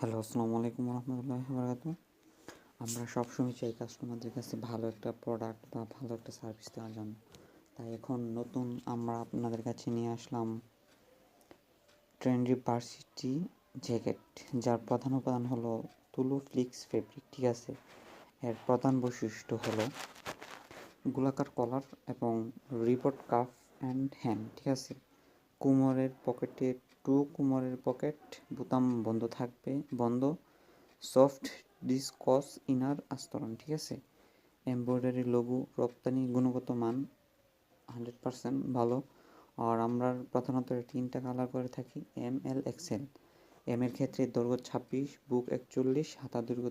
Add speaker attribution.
Speaker 1: Hello, আসসালামু আলাইকুম রহমতুল্লাহি বারাকাতু। আমরা সবসময় চাই কাস্টমারদের কাছে ভালো একটা প্রোডাক্ট বা ভালো একটা সার্ভিস দেওয়ার জন্য। তাই এখন নতুন আমরা আপনাদের কাছে নিয়ে আসলাম ট্রেন্ডি ভার্সিটি জ্যাকেট, যার প্রধান উপাদান হলো তুলো ফ্লিক্স ফেব্রিক। ঠিক আছে, এর প্রধান বৈশিষ্ট্য হলো গোলাকার কলার এবং রিপোর্ট কাফ অ্যান্ড হ্যান্ড। ঠিক আছে, কোমরের পকেট বোতাম বন্ধ থাকবে, সফট ডিসকস ইনার আস্তরণ। ঠিক আছে, এমব্রয়ডারি লোগো, রপ্তানি গুণগত মান 100% ভালো। আর আমরা প্রধানত 3টা কালার করে থাকি, এম, এল, এক্সেল। এম এর ক্ষেত্রে দৈর্ঘ্য 26, বুক 41, হাতা দৈর্ঘ্য